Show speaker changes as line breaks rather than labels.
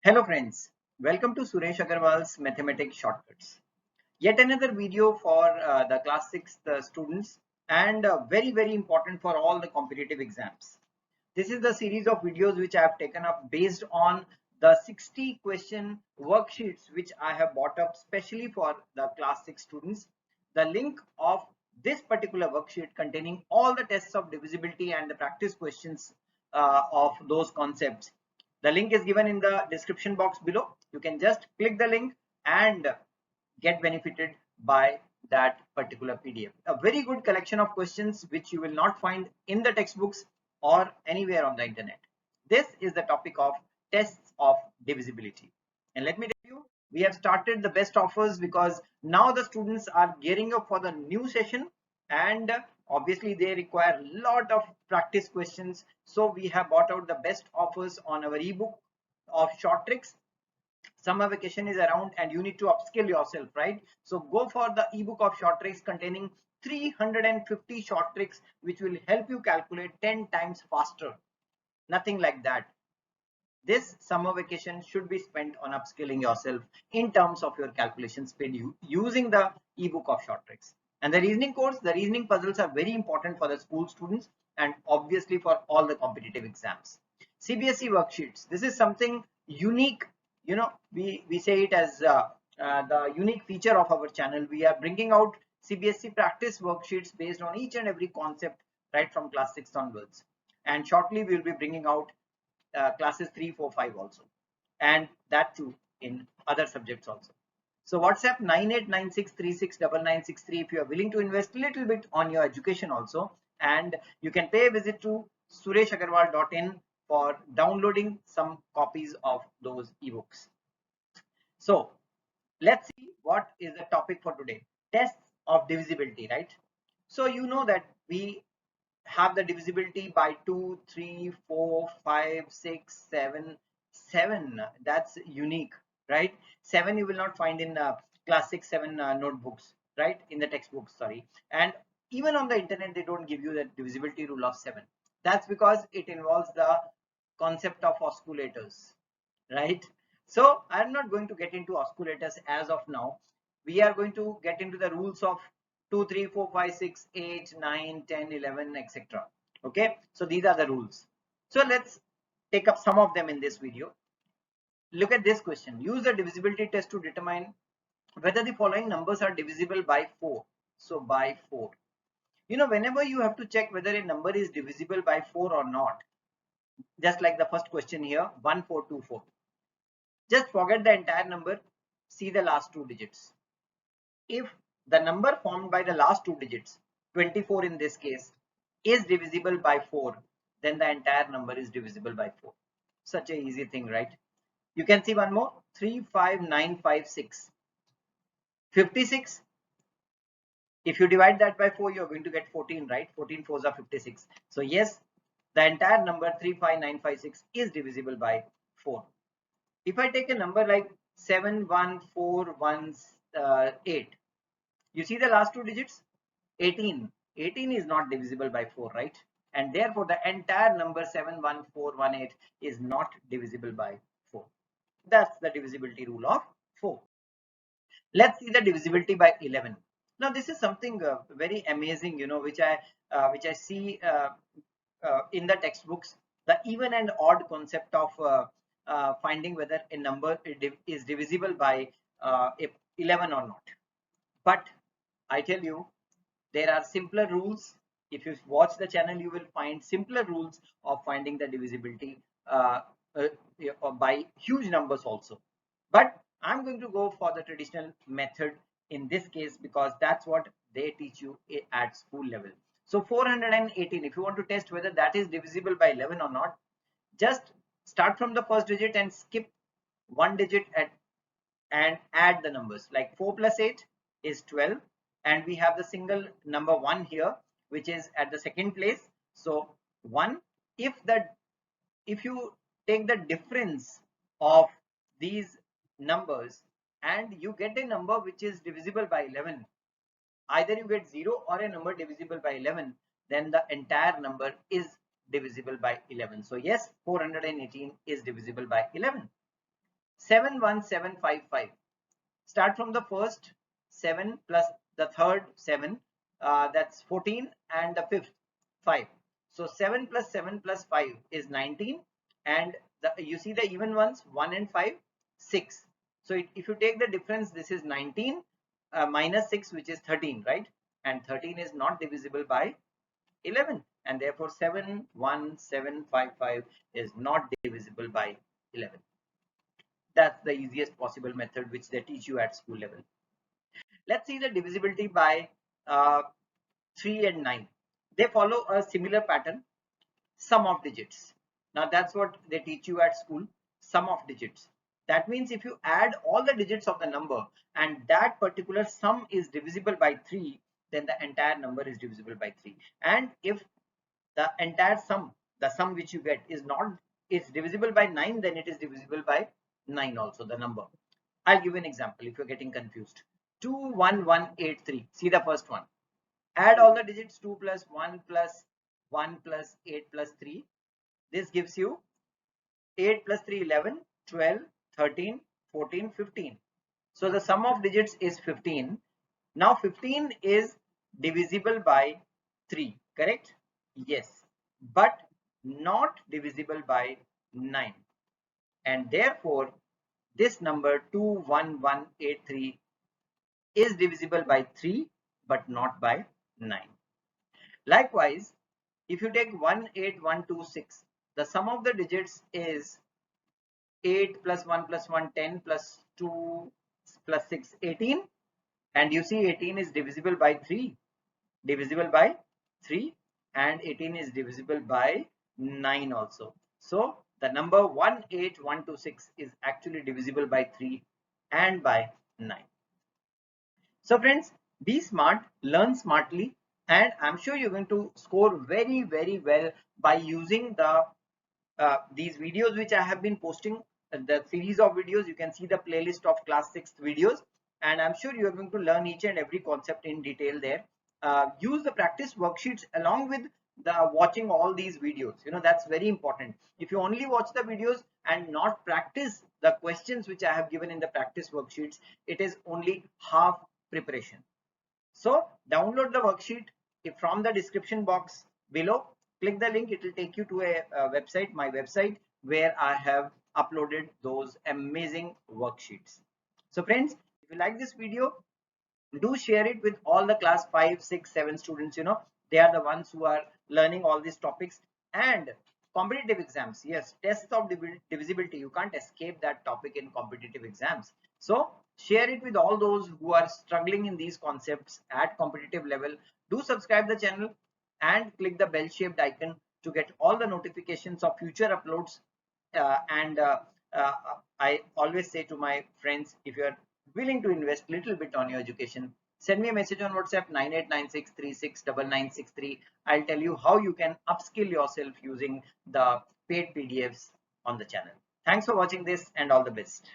Hello friends, welcome to Suresh Agarwal's Mathematics Shortcuts. Yet another video for the class 6 students and very important for all the competitive exams. This is the series of videos which I have taken up based on the 60 question worksheets which I have bought up specially for the class 6 students. The link of this particular worksheet containing all the tests of divisibility and the practice questions of those concepts. The link is given in the description box below. You can just click the link and get benefited by that particular PDF. A very good collection of questions which you will not find in the textbooks or anywhere on the internet. This is the topic of tests of divisibility. And let me tell you, we have started the best offers because now the students are gearing up for the new session and obviously they require a lot of practice questions. So we have bought out the best offers on our ebook of short tricks. Summer vacation is around and you need to upskill yourself, right? So go for the ebook of short tricks containing 350 short tricks which will help you calculate 10 times faster. Nothing like that. This summer vacation should be spent on upskilling yourself in terms of your calculation speed using the ebook of short tricks. And the reasoning course, the reasoning puzzles are very important for the school students and obviously for all the competitive exams. CBSE worksheets, this is something unique. You know, we say it as the unique feature of our channel. We are bringing out CBSE practice worksheets based on each and every concept right from class 6 onwards. And shortly we will be bringing out classes 3, 4, 5 also, and that too in other subjects also. So WhatsApp 9896369963 if you are willing to invest a little bit on your education also, and you can pay a visit to sureshagarwal.in for downloading some copies of those ebooks. So let's see what is the topic for today. Tests of divisibility, right? So you know that we have the divisibility by 2, 3, 4, 5, 6, 7, 7. That's unique, right? 7 you will not find in class 6, 7 notebooks, right? In the textbooks, sorry. And even on the internet, they don't give you the divisibility rule of 7. That's because it involves the concept of oscullators, right? So I'm not going to get into oscullators as of now. We are going to get into the rules of 2, 3, 4, 5, 6, 8, 9, 10, 11, etc. Okay, so these are the rules. So let's take up some of them in this video. Look at this question. Use the divisibility test to determine whether the following numbers are divisible by 4. So by 4. You know, whenever you have to check whether a number is divisible by 4 or not, just like the first question here, 1424. Just forget the entire number, see the last two digits. If the number formed by the last two digits, 24 in this case, is divisible by 4, then the entire number is divisible by 4. Such a easy thing, right? You can see one more, 35956. 56, if you divide that by 4, you're going to get 14, right? 14 fours are 56. So yes, the entire number 35956 is divisible by 4. If I take a number like 71418, you see the last two digits, 18. 18 is not divisible by 4, right? And therefore the entire number 71418 is not divisible by 4. That's the divisibility rule of 4. Let's see the divisibility by 11. Now this is something very amazing, you know, which I see in the textbooks, the even and odd concept of finding whether a number is divisible by 11 or not. But I tell you, there are simpler rules. If you watch the channel, you will find simpler rules of finding the divisibility by huge numbers also. But I'm going to go for the traditional method in this case because that's what they teach you at school level. So 418, if you want to test whether that is divisible by 11 or not, just start from the first digit and skip one digit and add the numbers. Like 4 plus 8 is 12, and we have the single number 1 here which is at the second place. So 1, if you take the difference of these numbers and you get a number which is divisible by 11, either you get 0 or a number divisible by 11, then the entire number is divisible by 11. So yes, 418 is divisible by 11. 71755. Start from the first 7 plus the third 7, that's 14, and the fifth 5. So 7 plus 7 plus 5 is 19, and you see the even ones 1 and 5 6. So if you take the difference, this is 19 minus 6, which is 13, right? And 13 is not divisible by 11, and therefore 71755 is not divisible by 11. That's the easiest possible method which they teach you at school level. Let's see the divisibility by uh, 3 and 9. They follow a similar pattern, sum of digits. Now that's what they teach you at school, sum of digits. That means if you add all the digits of the number and that particular sum is divisible by 3, then the entire number is divisible by 3. And if the entire sum, the sum which you get is divisible by 9, then it is divisible by 9 also, the number. I'll give you an example if you're getting confused. 21183. See the first one. Add all the digits, 2 plus 1 plus 1 plus 8 plus 3. This gives you 8 plus 3, 11, 12, 13, 14, 15. So the sum of digits is 15. Now 15 is divisible by 3, correct? Yes, but not divisible by 9. And therefore, this number 21183 is divisible by 3 but not by 9. Likewise, if you take 18126, the sum of the digits is 8 plus 1 plus 1, 10 plus 2 plus 6, 18. And you see 18 is divisible by 3, and 18 is divisible by 9 also. So the number 18126 is actually divisible by 3 and by 9. So friends, be smart, learn smartly, and I'm sure you're going to score very, very well by using these videos which I have been posting, the series of videos. You can see the playlist of class 6th videos, and I'm sure you are going to learn each and every concept in detail there. Use the practice worksheets along with the watching all these videos. That's very important. If you only watch the videos and not practice the questions which I have given in the practice worksheets, it is only half preparation. So download the worksheet from the description box below. Click the link, it will take you to a website, my website, where I have uploaded those amazing worksheets. So friends, if you like this video, do share it with all the class 5, 6, 7 students. They are the ones who are learning all these topics. And competitive exams, yes, tests of divisibility, you can't escape that topic in competitive exams. So share it with all those who are struggling in these concepts at competitive level. Do subscribe the channel and click the bell shaped icon to get all the notifications of future uploads. I always say to my friends, if you are willing to invest a little bit on your education, send me a message on WhatsApp 9896369963. I'll tell you how you can upskill yourself using the paid PDFs on the channel. Thanks for watching this, and all the best.